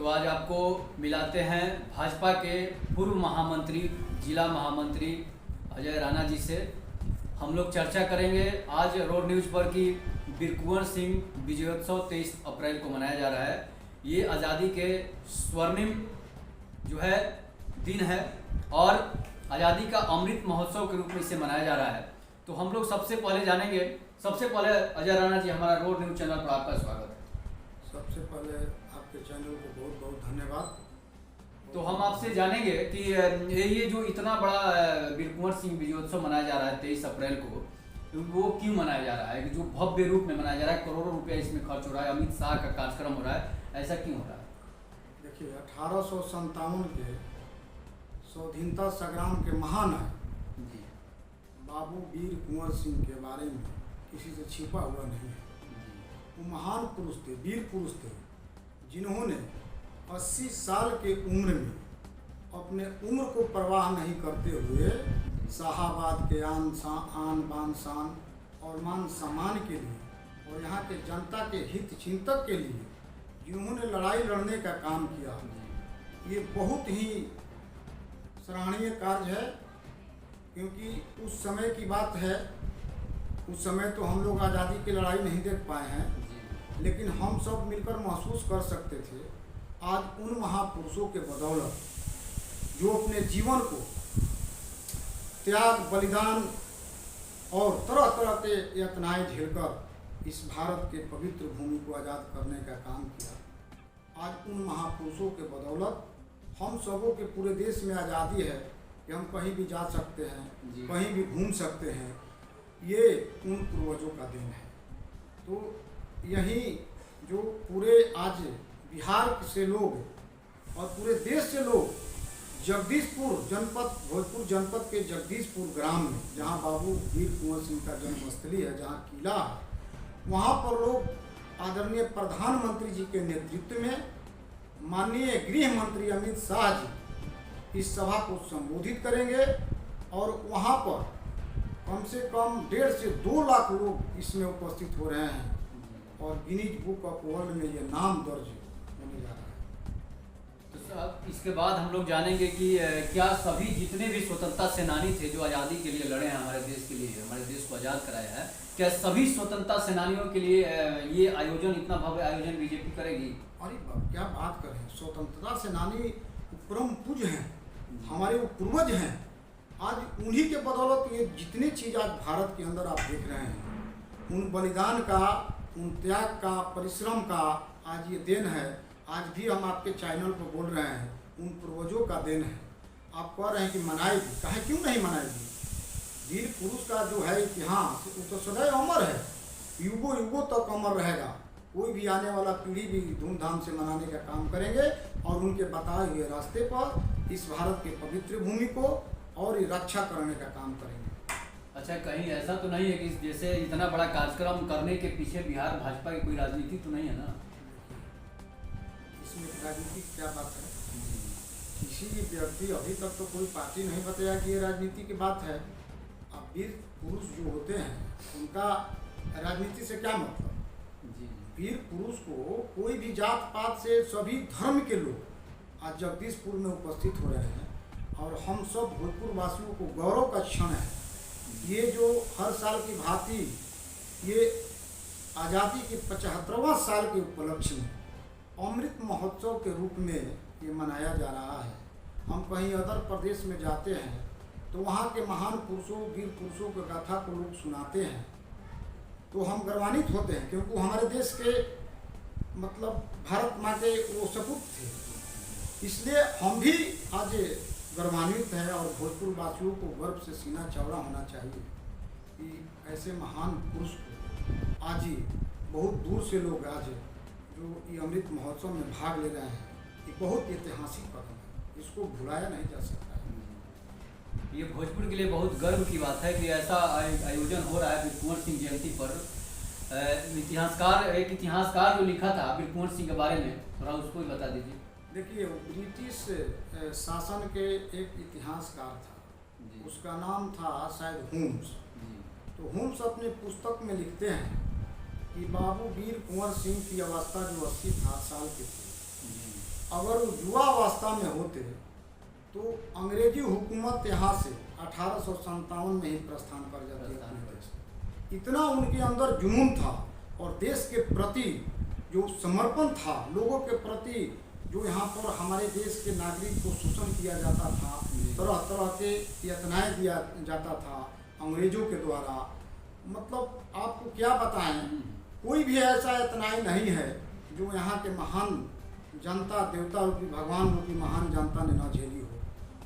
तो आज आपको मिलाते हैं भाजपा के पूर्व महामंत्री, जिला महामंत्री अजय राणा जी से। हम लोग चर्चा करेंगे आज रोड न्यूज़ पर कि वीर कुंवर सिंह विजयोत्सव 23 अप्रैल को मनाया जा रहा है। ये आज़ादी के स्वर्णिम जो है दिन है और आज़ादी का अमृत महोत्सव के रूप में इसे मनाया जा रहा है। तो हम लोग सबसे पहले जानेंगे, सबसे पहले अजय राणा जी, हमारा रोड न्यूज़ चैनल पर आपका स्वागत है। सबसे पहले आपके चैनल को बहुत बहुत धन्यवाद। तो हम आपसे जानेंगे कि ये जो इतना बड़ा वीर कुंवर सिंह विजयोत्सव मनाया जा रहा है 23 अप्रैल को, वो क्यों मनाया जा रहा है? जो भव्य रूप में मनाया जा रहा है, करोड़ों रुपया इसमें खर्च हो रहा है, अमित शाह का कार्यक्रम हो रहा है, ऐसा क्यों हो रहा है? देखिए, 1857 के स्वाधीनता संग्राम के महानायक बाबू वीर कुंवर सिंह के बारे में किसी से छिपा हुआ नहीं है। वो महान पुरुष थे, वीर पुरुष थे, जिन्होंने 80 साल के उम्र में अपने उम्र को परवाह नहीं करते हुए शाहाबाद के आन बान शान और मान सम्मान के लिए और यहाँ के जनता के हित चिंतक के लिए जिन्होंने लड़ाई लड़ने का काम किया, ये बहुत ही सराहनीय कार्य है। क्योंकि उस समय की बात है, उस समय तो हम लोग आज़ादी की लड़ाई नहीं देख पाए हैं, लेकिन हम सब मिलकर महसूस कर सकते थे आज उन महापुरुषों के बदौलत जो अपने जीवन को त्याग, बलिदान और तरह तरह के यातनाएं झेलकर इस भारत के पवित्र भूमि को आज़ाद करने का काम किया। आज उन महापुरुषों के बदौलत हम सबों के पूरे देश में आज़ादी है कि हम कहीं भी जा सकते हैं, कहीं भी घूम सकते हैं। ये उन पूर्वजों का दिन है। तो यही जो पूरे आज बिहार से लोग और पूरे देश से लोग जगदीशपुर जनपद, भोजपुर जनपद के जगदीशपुर ग्राम में, जहाँ बाबू वीर कुंवर सिंह का जन्मस्थली है, जहाँ किला है, वहाँ पर लोग आदरणीय प्रधानमंत्री जी के नेतृत्व में माननीय गृह मंत्री अमित शाह जी इस सभा को संबोधित करेंगे और वहाँ पर कम से कम 1.5 से 2 लाख लोग इसमें उपस्थित हो रहे हैं और गिनीज बुक ऑफ वर्ल्ड में ये नाम दर्ज होने जा रहा है। तो सर, इसके बाद हम लोग जानेंगे कि क्या सभी जितने भी स्वतंत्रता सेनानी थे जो आज़ादी के लिए लड़े हैं, हमारे देश के लिए, हमारे देश को आज़ाद कराया है, क्या सभी स्वतंत्रता सेनानियों के लिए ये आयोजन, इतना भव्य आयोजन बीजेपी करेगी? अरे क्या बात करें, स्वतंत्रता सेनानी परम पूज्य हैं, हमारे वो पूर्वज हैं। आज उन्हीं के बदौलत ये जितनी चीज़ आज भारत के अंदर आप देख रहे हैं, उन बलिदान का, उन त्याग का, परिश्रम का आज ये देन है। आज भी हम आपके चैनल पर बोल रहे हैं, उन पूर्वजों का देन है। आप कह रहे हैं कि मनाएगी, कहे क्यों नहीं मनाएगी? वीर पुरुष का जो है इतिहास, वो तो सदैव अमर है, युगों युगों तक अमर रहेगा। कोई भी आने वाला पीढ़ी भी धूमधाम से मनाने का काम करेंगे और उनके बताए हुए रास्ते पर इस भारत के पवित्र भूमि को और रक्षा करने का काम करेंगे। अच्छा, कहीं ऐसा तो नहीं है कि जैसे इतना बड़ा कार्यक्रम करने के पीछे बिहार भाजपा की कोई राजनीति तो नहीं है ना? इसमें राजनीति क्या बात है? किसी भी व्यक्ति, अभी तक तो कोई पार्टी नहीं बताया कि ये राजनीति की बात है। अब वीर पुरुष जो होते हैं उनका राजनीति से क्या मतलब? वीर पुरुष को कोई भी जात पात से, सभी धर्म के लोग आज जगदीशपुर में उपस्थित हो रहे हैं और हम सब भोजपुर वासियों को गौरव का क्षण है। ये जो हर साल की भांति ये आज़ादी के 75वां साल के उपलक्ष्य में अमृत महोत्सव के रूप में ये मनाया जा रहा है। हम कहीं अदर प्रदेश में जाते हैं तो वहाँ के महान पुरुषों, वीर पुरुषों की गाथा को लोग सुनाते हैं तो हम गर्वान्वित होते हैं, क्योंकि हमारे देश के मतलब भारत माँ के वो सपूत थे। इसलिए हम भी आज गर्वान्वित हैं और भोजपुर वासियों को गर्व से सीना चौड़ा होना चाहिए कि ऐसे महान पुरुष को आज ही बहुत दूर से लोग आज जो ये अमृत महोत्सव में भाग ले रहे हैं, ये बहुत ऐतिहासिक कदम है, इसको भुलाया नहीं जा सकता। ये भोजपुर के लिए बहुत गर्व की बात है कि ऐसा आयोजन हो रहा है वीर कुंवर सिंह जयंती पर। एक इतिहासकार जो लिखा था वीर कुंवर सिंह के बारे में, थोड़ा उसको ही बता दीजिए। देखिए, ब्रिटिश शासन के एक इतिहासकार था, उसका नाम था शायद होम्स। तो होम्स अपने पुस्तक में लिखते हैं कि बाबू वीर कुंवर सिंह की अवस्था जो 80 साल की थी, अगर वो युवावस्था में होते तो अंग्रेजी हुकूमत यहाँ से 1857 में ही प्रस्थान कर जाती है अपने देश। इतना उनके अंदर जुनून था और देश के प्रति जो समर्पण था, लोगों के प्रति जो यहाँ पर हमारे देश के नागरिक को शोषण किया जाता था, तरह तरह के यातनाएं दिया जाता था अंग्रेजों के द्वारा। मतलब आपको क्या बताएं, कोई भी ऐसा यातनाएं नहीं है जो यहाँ के महान जनता, देवता रूपी, भगवान रूपी महान जनता ने न झेली हो।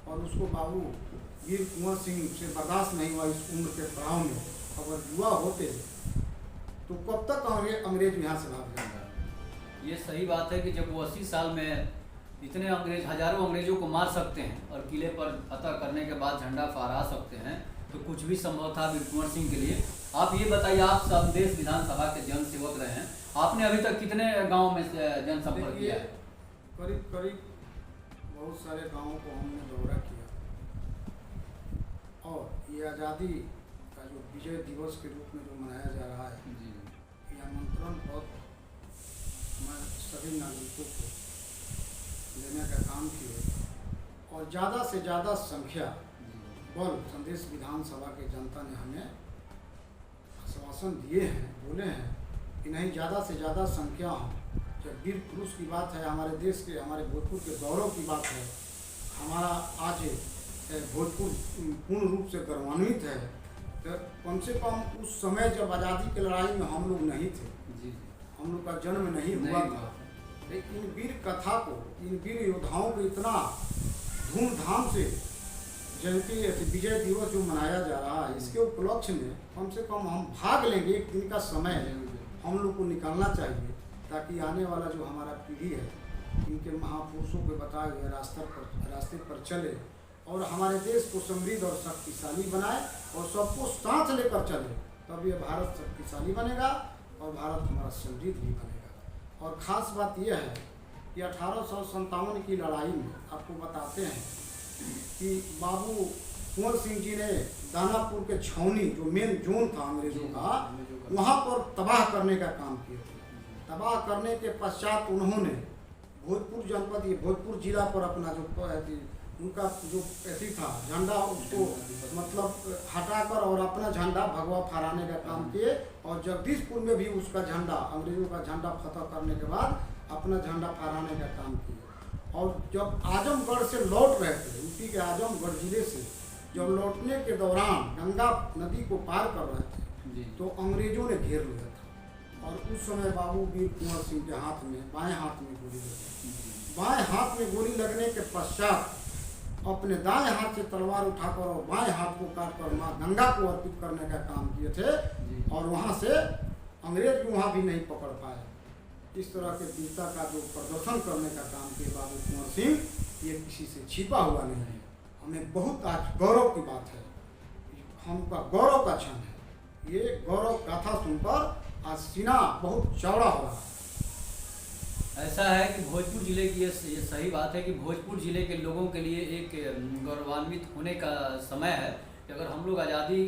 और उसको बाबू वीर कुंवर सिंह से बर्दाश्त नहीं हुआ इस उम्र के पड़ाव में। अगर युवा होते तो कब तक अंग्रेज यहाँ से भाग जाएगा। ये सही बात है कि जब वो 80 साल में इतने अंग्रेज, हजारों अंग्रेजों को मार सकते हैं और किले पर फतह करने के बाद झंडा फहरा सकते हैं, तो कुछ भी संभव था वीर कुंवर सिंह के लिए। आप ये बताइए, आप संदेश विधानसभा के जनसेवक रहे हैं, आपने अभी तक कितने गाँव में जनसंपर्क किया है? करीब करीब बहुत सारे गाँवों को हमने दौरा किया और ये आज़ादी का जो विजय दिवस के रूप में जो मनाया जा रहा है, ये आमंत्रण बहुत मैं सभी नागरिकों को लेने का काम किए और ज़्यादा से ज़्यादा संख्या बल संदेश विधानसभा के जनता ने हमें आश्वासन दिए हैं, बोले हैं कि नहीं ज़्यादा से ज़्यादा संख्या हो। जब वीर पुरुष की बात है, हमारे देश के, हमारे भोजपुर के गौरव की बात है, हमारा आज भोजपुर पूर्ण रूप से गौरवान्वित है, तो कम से कम उस समय जब आज़ादी की लड़ाई में हम लोग नहीं थे, हम लोग का जन्म नहीं हुआ था, लेकिन वीर कथा को, इन वीर योद्धाओं को इतना धूमधाम से जयंती विजय दिवस जो मनाया जा रहा है, इसके उपलक्ष्य में कम से कम हम भाग लेंगे। एक दिन का समय हम लोग को निकालना चाहिए ताकि आने वाला जो हमारा पीढ़ी है, इनके महापुरुषों के बताए हुए रास्ते पर चले और हमारे देश को समृद्ध और शक्तिशाली बनाए और सबको साथ लेकर चले, तब ये भारत शक्तिशाली बनेगा और भारत हमारा समृद्ध भी बनेगा। और ख़ास बात यह है कि 1857 की लड़ाई में आपको बताते हैं कि बाबू कुंवर सिंह जी ने दानापुर के छावनी जो मेन जोन था अंग्रेजों का, वहाँ पर तबाह करने का काम किया थे। तबाह करने के पश्चात उन्होंने भोजपुर जनपद, ये भोजपुर जिला पर अपना जो उनका जो ऐसी था झंडा, उसको मतलब हटाकर और अपना झंडा भगवा फहराने का काम किए और जगदीशपुर में भी उसका झंडा, अंग्रेजों का झंडा फतह करने के बाद अपना झंडा फहराने का काम किए। और जब आजमगढ़ से लौट रहे थे, यूपी के आजमगढ़ जिले से जब लौटने के दौरान गंगा नदी को पार कर रहे थे तो अंग्रेजों ने घेर लिया था और उस समय बाबू वीर कुंवर सिंह के हाथ में, बाएं हाथ में गोली लगी। बाएं हाथ में गोली लगने के पश्चात अपने दाएं हाथ से तलवार उठाकर और बाएं हाथ को काटकर माँ गंगा को अर्पित करने का काम किए थे और वहाँ से अंग्रेज को वहाँ भी नहीं पकड़ पाए। इस तरह के वीरता का जो प्रदर्शन करने का काम किए बाबू कुंवर सिंह, ये किसी से छिपा हुआ नहीं है। हमें बहुत आज गौरव की बात है, हमका गौरव का क्षण है। ये गौरव गाथा सुनकर आज सीना बहुत चौड़ा हो रहा है। ऐसा है कि भोजपुर जिले की ये सही बात है कि भोजपुर जिले के लोगों के लिए एक गौरवान्वित होने का समय है कि अगर हम लोग आज़ादी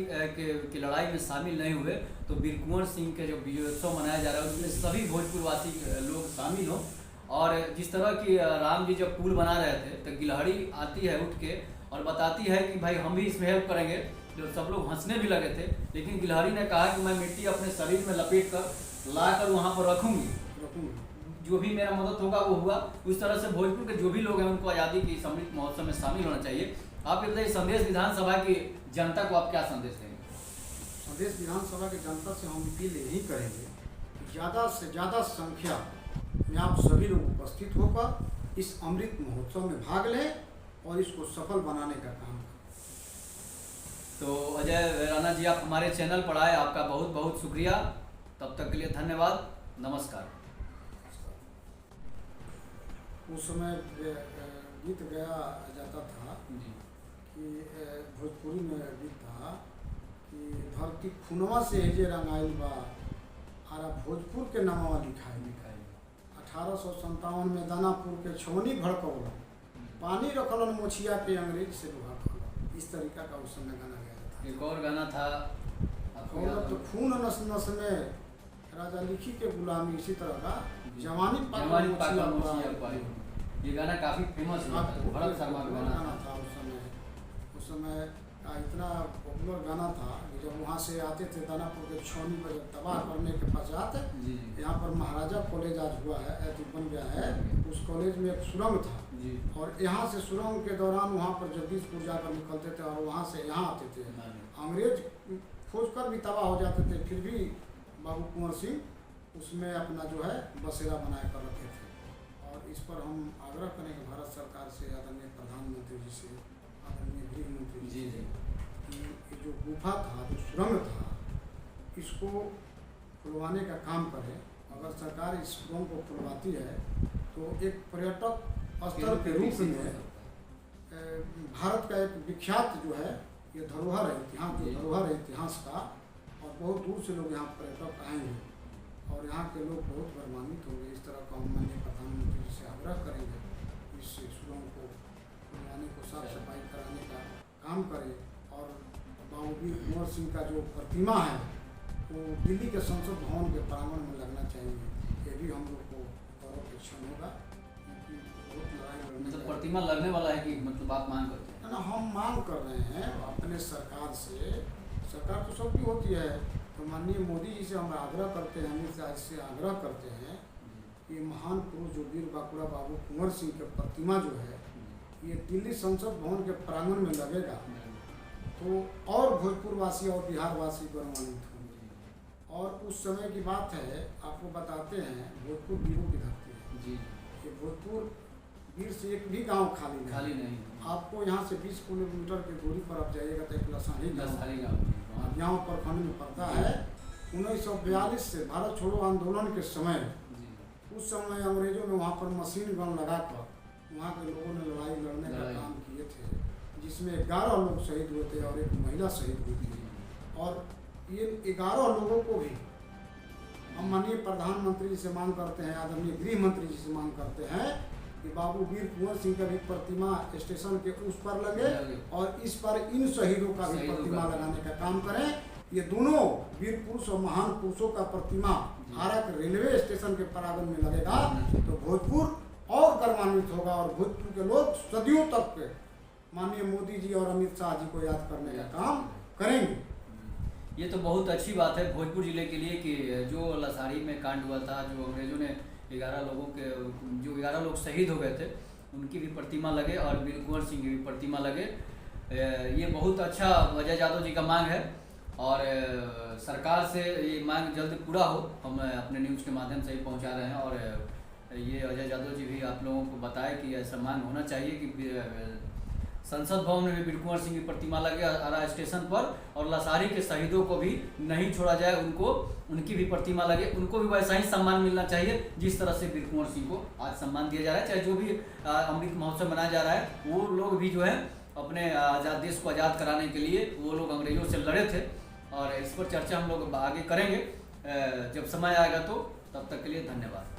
की लड़ाई में शामिल नहीं हुए तो वीर कुंवर सिंह के जो विजयोत्सव मनाया जा रहा है उसमें सभी भोजपुरवासी लोग शामिल हों। और जिस तरह की राम जी जब पुल बना रहे थे तो गिलहरी आती है उठ के और बताती है कि भाई हम भी इसमें हेल्प करेंगे, जो सब लोग हंसने भी लगे थे, लेकिन गिलहरी ने कहा कि मैं मिट्टी अपने शरीर में लपेट कर ला कर वहाँ पर रखूँगी, जो भी मेरा मदद होगा वो हुआ। उस तरह से भोजपुर के जो भी लोग हैं उनको आज़ादी की समृद्ध महोत्सव में शामिल होना चाहिए। आप ये बताइए, संदेश विधानसभा की जनता को आप क्या संदेश देंगे? संदेश विधानसभा की जनता से हम अपील यही करेंगे कि ज़्यादा से ज़्यादा संख्या में आप सभी लोग उपस्थित होकर इस अमृत महोत्सव में भाग लें और इसको सफल बनाने का काम करें। तो अजय राणा जी, आप हमारे चैनल पर आए, आपका बहुत बहुत शुक्रिया। तब तक के लिए धन्यवाद, नमस्कार। उस समय गीत गाया जाता था कि भोजपुरी में गीत था कि धरती खुनवा से हेजे रंगाइल बा, आरा भोजपुर के नामवा लिखाई। 1857 में दानापुर के छवनी भड़कौला, पानी रखलन मोछिया के अंग्रेज से लुहा खोला। इस तरीका का उस समय गाना गाया था। एक और गाना था तो खून नस नस में राजा लिखी के गुलामी, इसी तरह का जवानी पाका मोछिया पाई। ये गाना काफी फेमस हुआ था, भरत शर्मा का गाना गाना था उस समय का इतना पॉपुलर गाना था कि जब वहाँ से आते थे दानापुर के छावनी पर जब तबाह करने के पश्चात जी यहाँ पर महाराजा कॉलेज आज हुआ है, बन गया है। उस कॉलेज में एक सुरंग था जी और यहाँ से सुरंग के दौरान वहाँ पर जगदीशपुर जाकर निकलते थे और वहाँ से यहाँ आते थे। अंग्रेज खोज कर भी तबाह हो जाते थे, फिर भी बाबू कुंवर सिंह उसमें अपना जो है बसेरा बनाए कर रखे थे। और इस पर हम आग्रह करेंगे भारत सरकार से, आदरणीय प्रधानमंत्री जी से, आदरणीय गृह मंत्री जी से, कि ये जो गुफा था, जो सुरंग था, इसको खुलवाने का काम करे। अगर सरकार इस सुरंग को खुलवाती है तो एक पर्यटक स्थल के रूप में भारत का एक विख्यात जो है ये धरोहर है, इतिहास जो धरोहर है इतिहास का, और बहुत दूर से लोग यहाँ पर्यटक आएंगे और यहाँ के लोग बहुत गौरवान्वित होंगे। इस तरह का हम माननीय प्रधानमंत्री जी से आग्रह करेंगे, इस सुरंग को खुलवाने को, साफ सफाई कराने का काम करें। और बाबू वीर कुंवर सिंह का जो प्रतिमा है वो दिल्ली के संसद भवन के प्रांगण में लगना चाहिए। ये भी हम लोग को गौरव के क्षण होगा, क्योंकि बहुत लड़ाई लड़ने मतलब प्रतिमा लगने वाला है कि मतलब आप मांग करते हैं? ना, हम मांग कर रहे हैं अपने सरकार से। सरकार तो सबकी होती है, तो माननीय मोदी जी से हम आग्रह करते हैं, अमित शाह से आग्रह करते हैं कि महान पुरुष जो वीर बांकुड़ा बाबू कुंवर सिंह की प्रतिमा जो है ये दिल्ली संसद भवन के प्रांगण में लगेगा तो और भोजपुरवासी और बिहारवासी गौरवान्वित होंगे। और उस समय की बात है, आपको बताते हैं, भोजपुर वीरों की धरती है जी। ये भोजपुर वीर से एक भी गांव खाली नहीं। आपको यहाँ से 20 किलोमीटर की दूरी पर आप जाइएगा तो एक लसारी गाँव यहाँ प्रखंड में पड़ता है। 1942 से भारत छोड़ो आंदोलन के समय, उस समय अंग्रेजों ने वहाँ पर मशीन गन लगाकर वहाँ के लोगों ने लड़ाई लड़ने का काम किए थे, जिसमें 11 लोग शहीद हुए थे और एक महिला शहीद हुई थी। और ये 11 लोगों को भी हम माननीय प्रधानमंत्री जी से मांग करते हैं, आदरणीय गृह मंत्री जी से मांग करते हैं कि बाबू वीर कुंवर सिंह का भी प्रतिमा स्टेशन के उस पर लगे और इस पर इन शहीदों का भी प्रतिमा लगाने का काम करें। ये दोनों वीर पुरुष और महान पुरुषों का प्रतिमा आरा के रेलवे स्टेशन के प्रांगण में लगेगा तो भोजपुर और गौरवान्वित होगा और भोजपुर के लोग सदियों तक माननीय मोदी जी और अमित शाह जी को याद करने का काम करेंगे। ये तो बहुत अच्छी बात है भोजपुर जिले के लिए कि जो लसारी में कांड हुआ था, जो अंग्रेजों ने 11 लोग शहीद हो गए थे, उनकी भी प्रतिमा लगे और वीर कुंवर सिंह की भी प्रतिमा लगे। ये बहुत अच्छा अजय यादव जी का मांग है और सरकार से ये मांग जल्द पूरा हो, हम अपने न्यूज़ के माध्यम से ही पहुंचा रहे हैं। और ये अजय यादव जी भी आप लोगों को बताए कि ऐसा मांग होना चाहिए कि संसद भवन में भी वीर कुंवर सिंह की प्रतिमा लगे आरा स्टेशन पर, और लसारी के शहीदों को भी नहीं छोड़ा जाए, उनकी भी प्रतिमा लगे, उनको भी वैसा ही सम्मान मिलना चाहिए जिस तरह से वीर कुंवर सिंह को आज सम्मान दिया जा रहा है। चाहे जो भी अमृत महोत्सव मनाया जा रहा है, वो लोग भी जो है अपने आज़ाद देश को आज़ाद कराने के लिए वो लोग अंग्रेजों से लड़े थे। और इस पर चर्चा हम लोग आगे करेंगे जब समय आएगा तो। तब तक के लिए धन्यवाद।